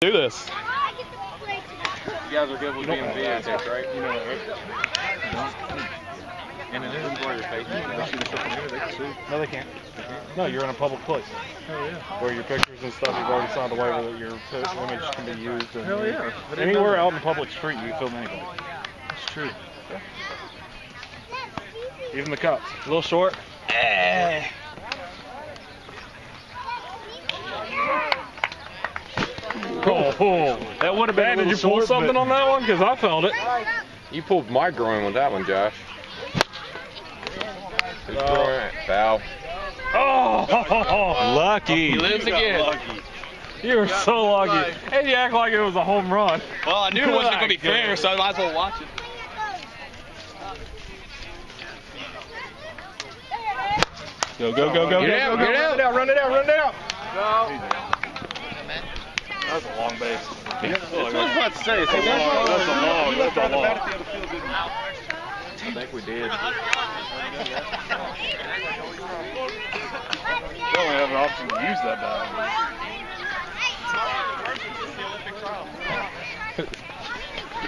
Do this. You guys are good with being videotaped, right? You know that, right? And it isn't for your face. No, they can't. No, you're in a public place. Hell yeah. Where your pictures and stuff, you've already signed a waiver that your image can be used. And Hell yeah. Anywhere out in the public street, you can film anything. That's true. Yeah. Even the cops. A little short. Oh, that would have been. Did you pull something on that one? Because I felt it. You pulled my groin with that one, Josh. His groin. Foul. Oh, lucky. He lives again. You were so lucky. And you act like it was a home run. Well, I knew it wasn't going to be fair, so I might as well watch it. Go, go, go, go, Get out, go, get go. out. Run it out, run it out. Go. That's a long base. That's what I was about to say. That's a long. I think we did. You only have an option to use that bat.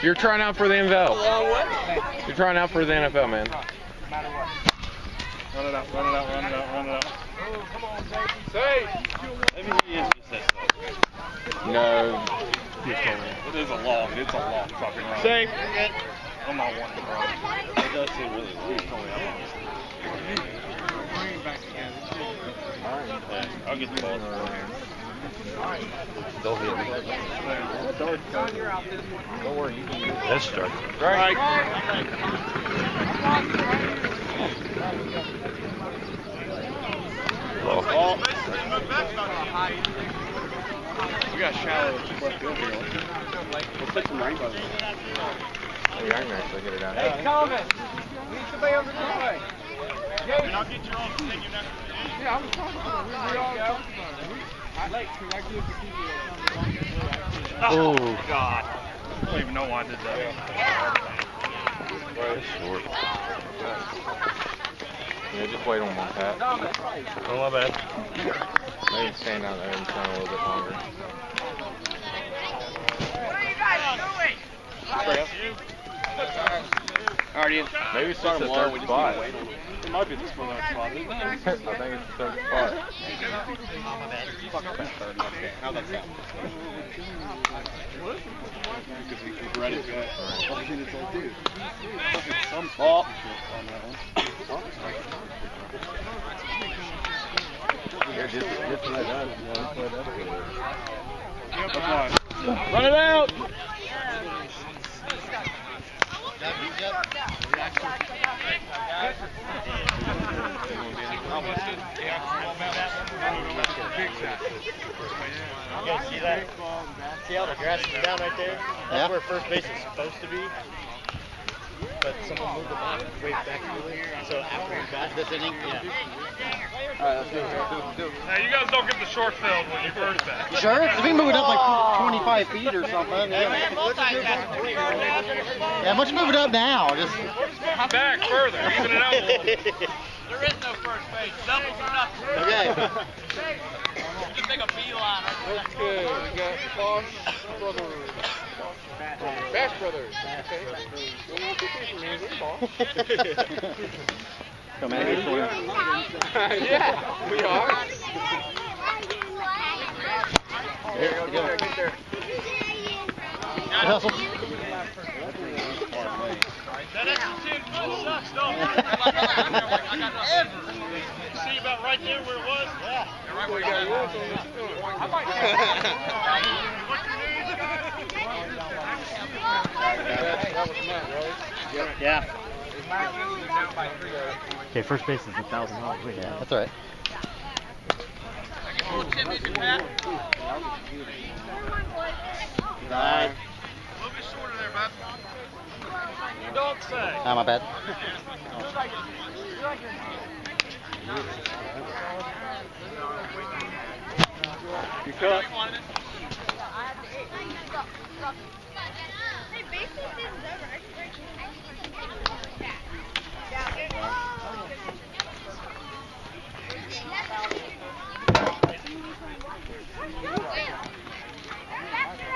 You're trying out for the NFL. You're trying out for the NFL, man. Run it out, run it out, run it out, run it out. Oh, come on, Say. Maybe he is just that stuff. No. It is a long fucking run. Safe. I'm not one to run. It does seem really long. I'll get the ball. Don't hit me. Don't worry, you can use it. That's dark. Right. Oh. We got shallow left field here. We'll put some rainbows in. Oh, yeah, I can actually get it out. Hey, Calvin, need somebody over this way. And I'll get you all to send you next. Yeah, I was talking about it. We all talked about it. I give the TV Oh, God. I don't even know why I did that. That's short. Yeah, just wait on one, Pat. Oh, my bad. Maybe stand out there and stand a little bit longer. Alright, Maybe start the third spot. It might be this one that spot, isn't it? I think it's the third spot. How'd that sound? Because he's ready to go. Oh. Yeah, just let that. Run it out! You guys see that? See how the grass is down right there? That's where first base is supposed to be. But someone moved the ball way back early. So after we bat this inning, yeah. Alright, let's do it. Now, you guys don't get the short field when you first bat. Sure? If we move it up like 25 feet or something. Yeah, let's move it up now. Just Back further, even it out a little. There is no first base. Doubles or nothing. okay. Just make a beeline. That's good. We got Bosch Brothers. Bash Brothers. Come in. Yeah, we are. There you go. Get there. Hustle. That extra 10 foot sucks, don't it? I got ever. See about right there where it was? Yeah. Right where you got it. I might Yeah. Okay, first base is $1,000. Yeah, that's all right. A little bit shorter there, bud. You don't say. Ah, my bad. You cut. Hey, baseball season's over. I can break it. Yeah.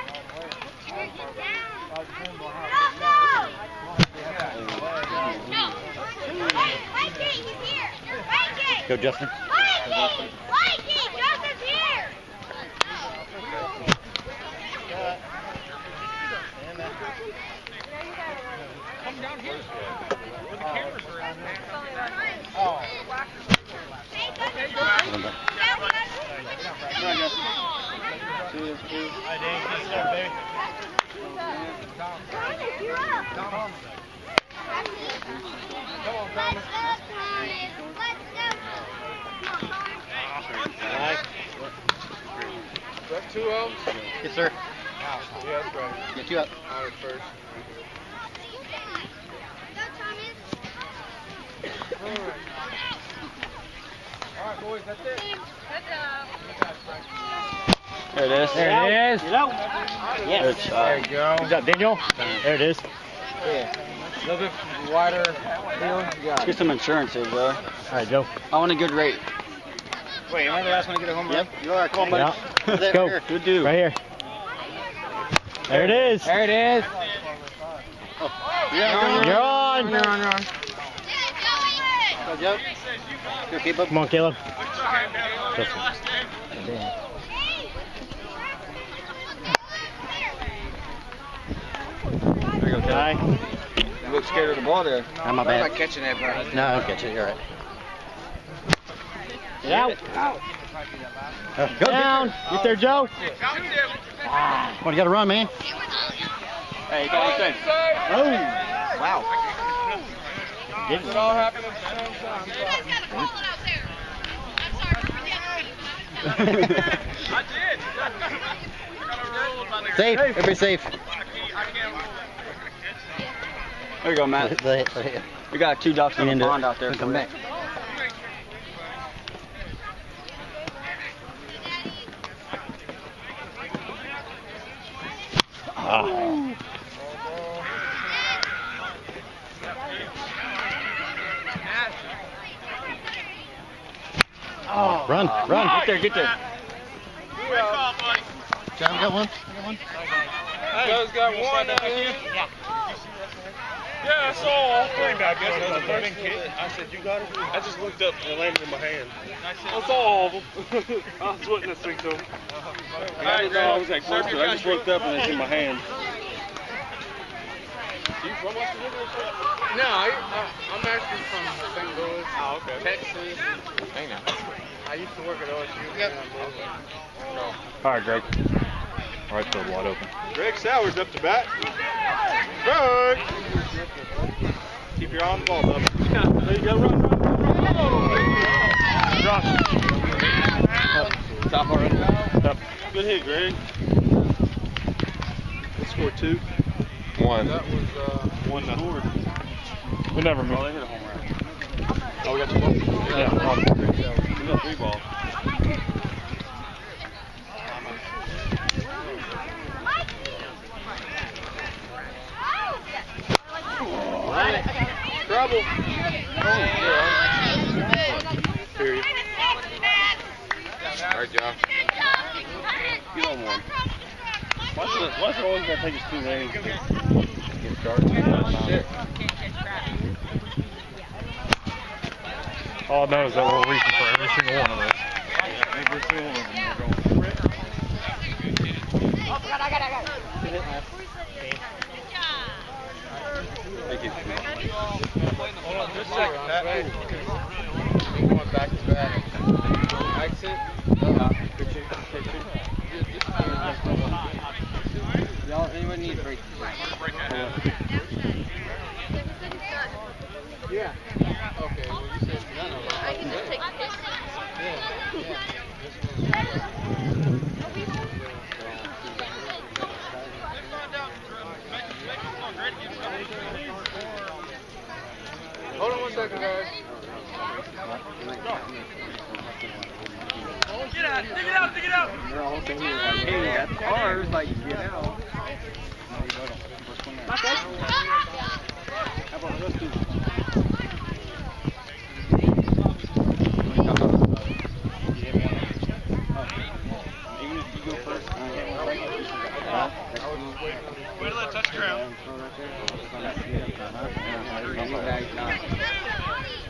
Go, Justin. Mikey! Justin's here! Come down here. Where the cameras are at. Oh. Is that 2 L's? Yes, sir. Yeah, that's right. Get you up. All right, first. All right, boys, that's it. There it is. There it is. Yes. Good shot. There you go. Good job, Daniel. There it is. Yeah. A little bit wider field. Let's get some insurances, though. All right, Joe. I want a good rate. Wait, am I the last one to get a home run? Yep, you are. Come on, buddy. Yeah. Let's go. Good dude. Right here. There it is. There it is. You're on. You're on. Go, Joe. Go, keep up. Come on, Caleb. There you go, Ty. You look scared of the ball there. Not my I'm not bad. catching that, bro. No, I'll catch it. You're right. Get out. Go down. Get there, Joe. Come on, you got to run, man. Hey, you got anything? Oh. Wow. Get it. all happened at the same time. Safe. Everybody safe. There you go, Matt. We got 2 ducks in the pond out there. Come back. Oh, run. Get there, get there. John got one? Joe's got one out here. Yeah, I saw all 3 back there. I said, you got it? I just looked up and it landed in my hand. I saw all of them. I was wanting to swing to them. I was like, close to it. I just looked up and it's in my hand. You from West Virginia? No, I'm actually from St. Louis, Texas. I used to work at OSU. Yep. All right, Greg. Right field wide open. Greg Sowers up to bat. Greg! Keep your eye on the ball, bub. There you go, run. Top already. Yep. Good hit, Greg. Let's score 2. 1. That was 1-0. We never moved. Oh, they hit a home run. Oh, we got 2 balls? Yeah. We got 3 balls. Trouble. Period. All right, Josh. Get on one. Why's it always got to take us 2 innings to get started? Shit. All I know is that we're reaching for every single one of those. Every single one of them we're going. Thank you. Hold on just a second, Pat. We're going back to back. Exit. Y'all, anyone need a break? Yeah. Okay, well you said none of them. I can just take a picture. Hold on 1 second, guys. Get out, dig it out, dig it out. Hey, that's ours, like, get out. How about those 2? Even if you go first. Wait till that touch ground.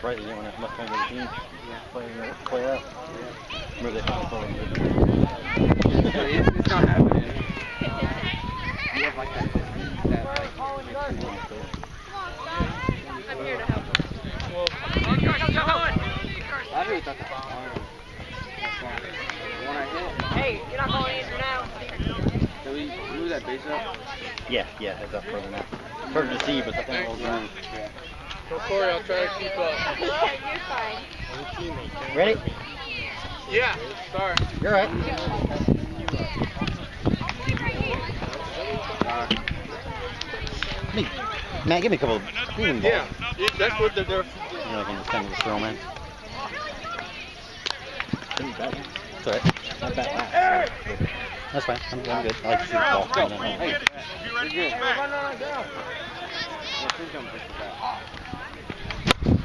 surprised they didn't want to have much time with the team. Play out. Remember they found It's not happening. You have like that I'm here to help. I really thought that was fine. The one I hit. Hey, you're not going in now. Did we move that base up? Yeah, it's up further now. Further to see, but the thing rolls around. Yeah. So Corey, I'll try to keep up. You're fine. Ready? Yeah, sorry. You're right. Matt, give me a couple of balls. Yeah, that's what they're there. You know, I can just kind of just throw them in. It's alright. Not bad. That's fine. I'm good. I like to see the ball. Hey, you're good.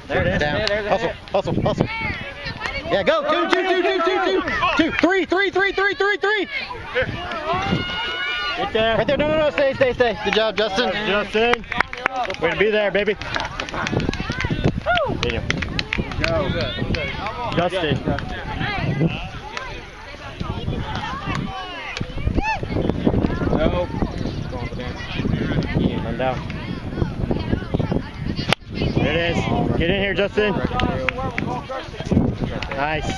There it is. Down. Hustle. Yeah, go. Two. Three. Right there. Right there. No. Stay. Good job, Justin. Way to be there, baby. Daniel. Go. Justin. No. Run down. There it is. Get in here, Justin. Nice.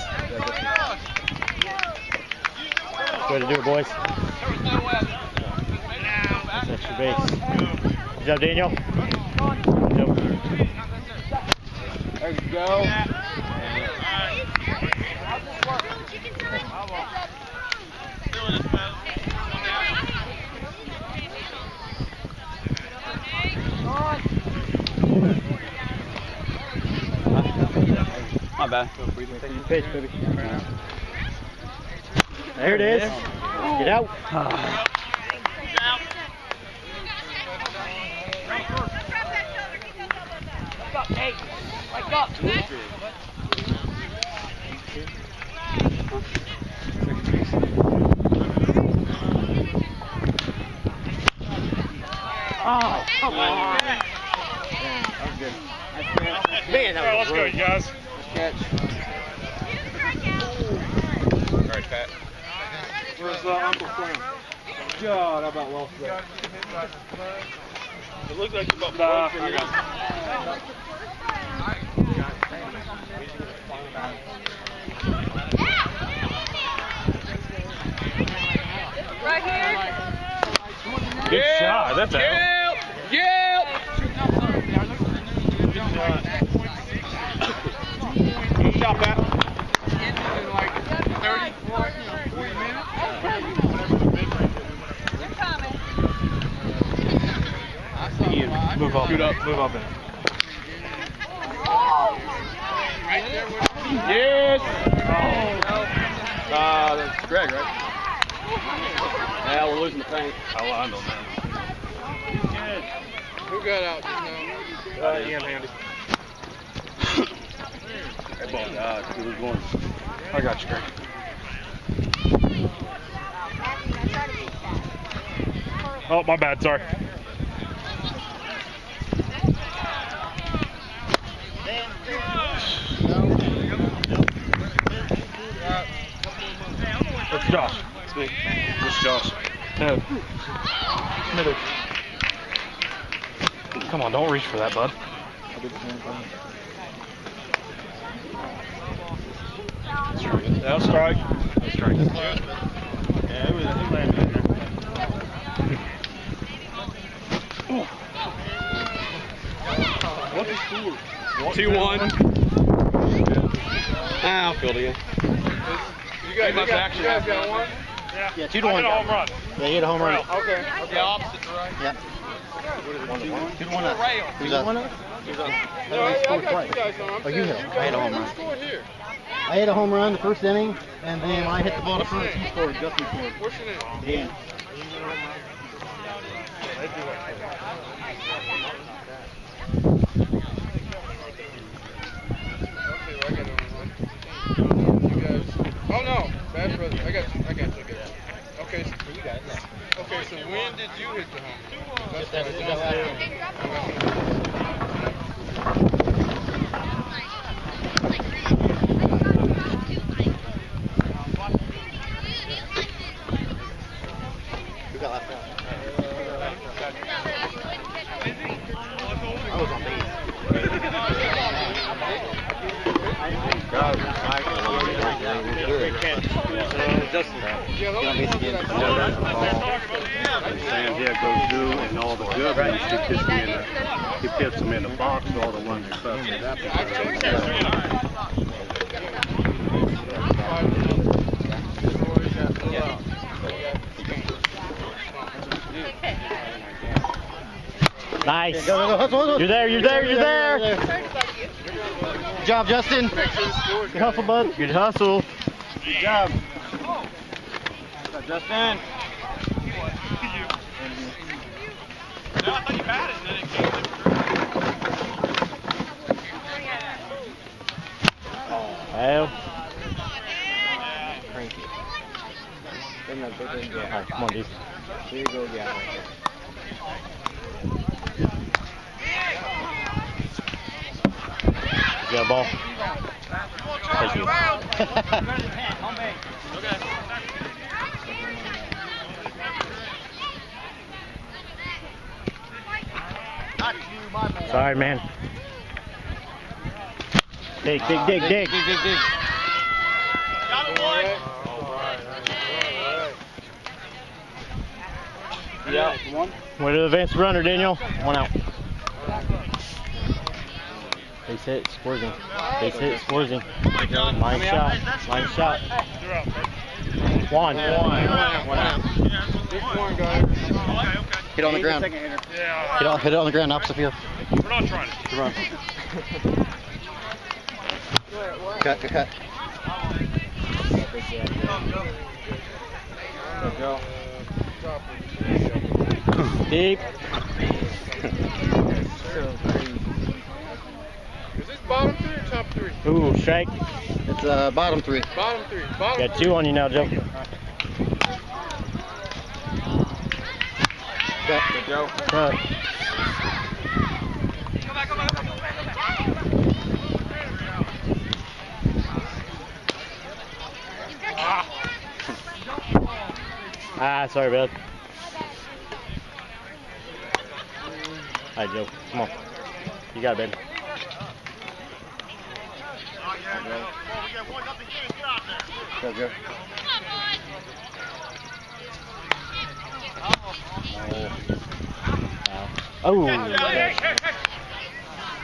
Way to do it, boys. That's extra base. Good job, Daniel. There you go. Not bad. Pitch, baby. There it is. Get out. Hey, wake up. Oh, come on. That was good. Man, that was Let's go, you guys. Catch. Alright, Pat. Where's Uncle Sam? God, I about lost that. It looked like you about to Right here. Good shot. That's out. Yep. Good shot, Pat. Move up. Shoot up. Move up in. Yes. That's Greg, right? Yeah, we're losing the paint. I don't know. Who got out just now? Ian Handy. That ball, who's going? I got you, Greg. Oh, my bad. Sorry. That's Josh. It's me. This is Josh. No. Smither. Come on, don't reach for that, bud. Now strike. No strike. Yeah, it landed in there. What's the score? 2-1. I'll field again. You guys got one? Yeah, 2-1. I hit a home run. Yeah, you hit a home run. Okay. Yep. 2-1 up. Who's up? No, I got you guys on. I'm Oh, you saying hit it. I hit a home run. scored here. I hit a home run the first inning, and then when I hit the ball to first, he scored. Justin scored. What's your name? Dan. Oh no, Bass Brothers. I got you. Okay, so you got that. Okay, so when did you hit the home? That's what I We got left out. I was on base. Sam here goes through and all the good ones he puts them in the box, all the ones that busted up. Nice. Go, hustle. You're there. Good job, Justin. Good hustle, bud. Good hustle. Good job. Justin. I thought you had it, and then it came Well. Cranky. Alright, come on, dude. Here you go, yeah. Right there. You got a ball? Thank you. Sorry, man. Dig. Got it, one. Yeah, one. Way to advance the runner, Daniel. One out. Base hit, Squirting. Base hit, Squirting. Line shot. One out. Hit on the ground. Yeah. Hit it on the ground, opposite field. We're not trying to. Run. Cut. Go. Deep. Is this bottom three or top three? Ooh, strike. It's bottom three. Bottom three. Got two on you now, Joe. Cut. Joe. Cut. Sorry, bud. All right, Joe. Come on. You got it, baby. Go, Joe. Oh.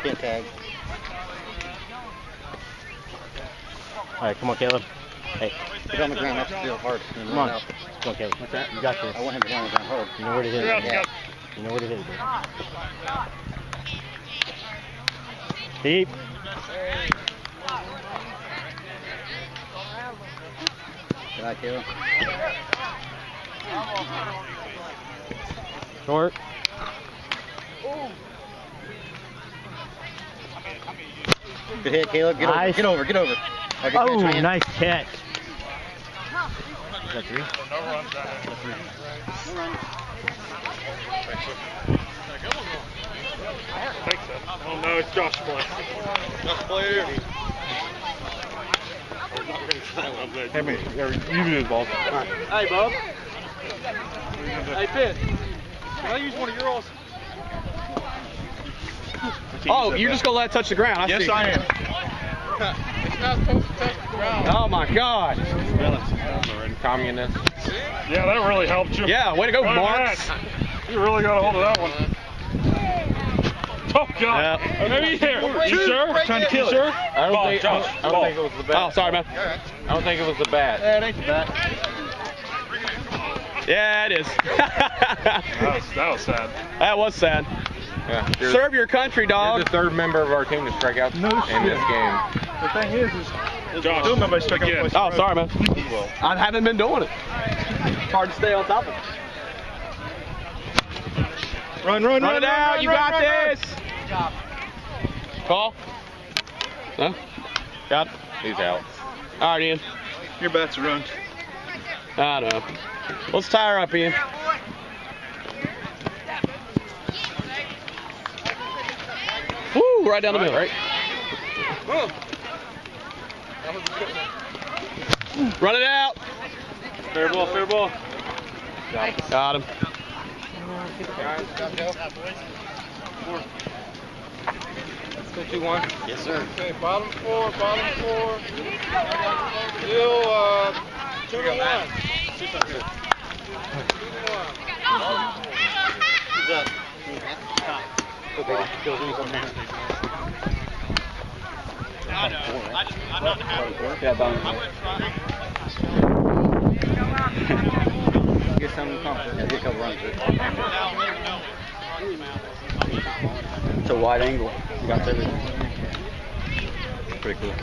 Can't tag. All right, come on, Caleb. Hey, Hit on the ground, opposite field hard. And come run on. out. Come on, Caleb. What's that? You got this. I want him to hit on the ground hard. You know where to hit it. Yeah. You know where to hit it, baby. Deep. Good night, Caleb. Short. Good hit, Caleb. Nice. Get over. Get over. Oh, good catch, Oh, man. nice catch. Is that three? No runs. I think so. Oh no, it's Josh Blair. Josh Blair. Hey, man, you do the ball. Alright. Hey, Bob. Hey, Pitt. Can I use one of yours? Oh, you're just gonna let it touch the ground. Yes, I am. It's not supposed to touch the ground. Oh my God. Communist. Yeah, that really helped you. Yeah, way to go, Marks. You really got a hold of that one. Oh, God. Yep. Maybe here. You sure? Trying to kill it. Sure? I don't think it was the bat. Oh, sorry, man. I don't think it was the bat. Yeah, it ain't the bat. Yeah, it is. That was sad. That was sad. Yeah. Serve your country, dog. You're the third member of our team to strike out in this game. The thing is Josh, still nobody struck out again. twice. Oh, sorry, man. I haven't been doing it. It's hard to stay on top of it. Run Run it out. You got this. Call. No? Got it. He's out. All right, Ian. Your bat's a run. I know. Let's tie her up, Ian. Woo, right down the middle, right? Run it out. Fair ball, fair ball. Got him. Let's go 2-1. Yes, sir. Okay, bottom four. Still 2-1. 2-1. Who's up? Yeah, down. Get something comfortable. Get a couple runs. It's a wide angle. You got everything. Pretty cool.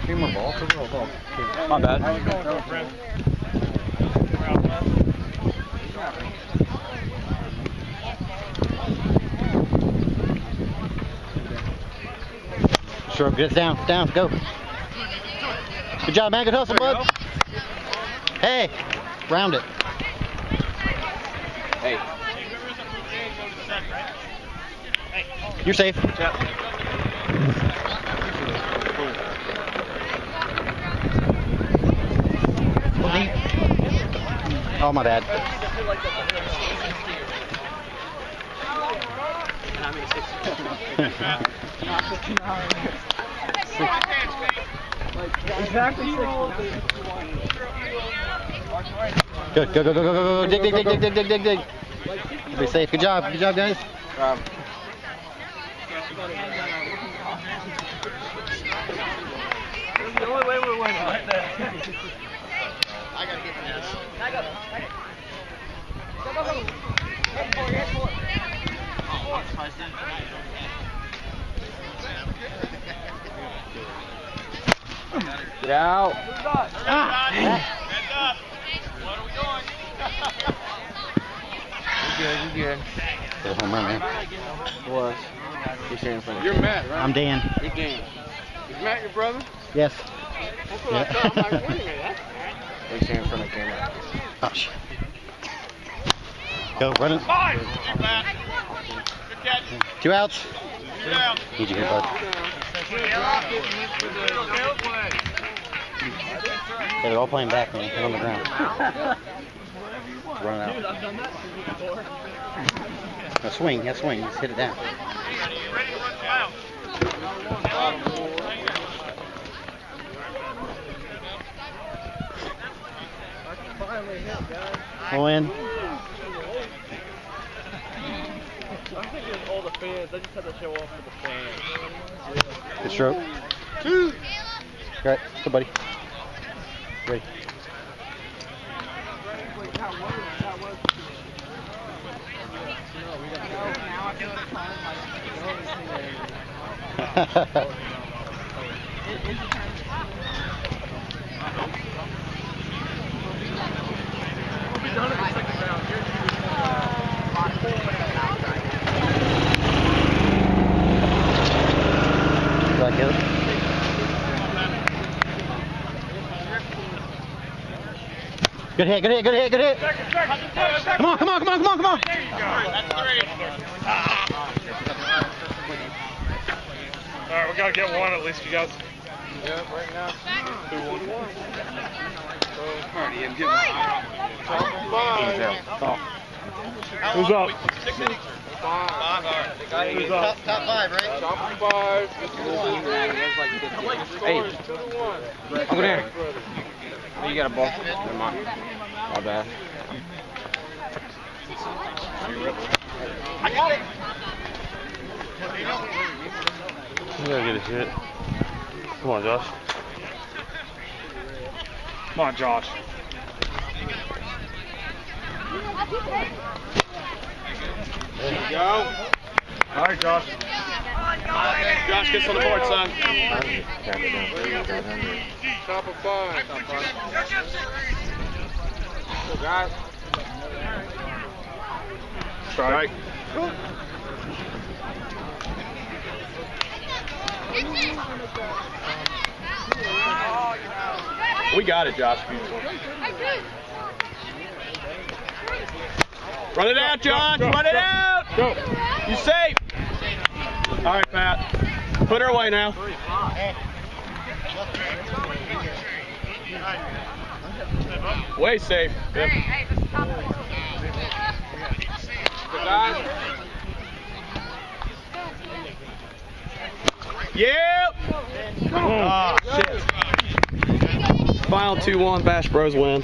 Two more balls. My bad. Sure, get it down, go. Good job, man. Good hustle, bud. Hey, round it. Hey. You're safe. Yep. Oh, my bad. Exactly. Good, go. Dig. Be safe. Good job, guys. The only way we're winning right there. I gotta get this. Get out. You good. Good home run, man. It was. You're Matt, right? I'm Dan. You're Dan. Is Matt your brother? Yes. That's what I thought. I'm like, wait a minute. That's They stand in front of the camera. Oh, shit. Go, run it. Fine. Good catch. 2 outs. Get out. Need you here, bud. Yeah, they're all playing back, man. They're on the ground. Run it out. Now swing. Just hit it down. Ready to run some out. Pull in. I think it's all the fans. I just had to show off for the fans. Good stroke. Alright, good buddy. Ready. Do I kill it? Good hit. Come on. There you go. That's 3. All right, we gotta get one at least, you guys. Yeah, right now. 2-1. Top of 5. Who's up? 5. Who's up? Top 5, right? Top of 5. Hey. 2-1. Over there. You got a ball. Never mind. My bad. I got it. You gotta get a hit. Come on, Josh. Come on, Josh. There you go. All right, Josh. Josh gets on the board, son. Top of 5. Go, guys. Strike. We got it, Josh. Run it out, Josh. Run it out. Go. You safe. All right, Pat. Put her away now. Way safe. Yep. Hey, this is top of the hill. Good guys. Yep. Oh, shit. Final 2-1 Bash Bros win.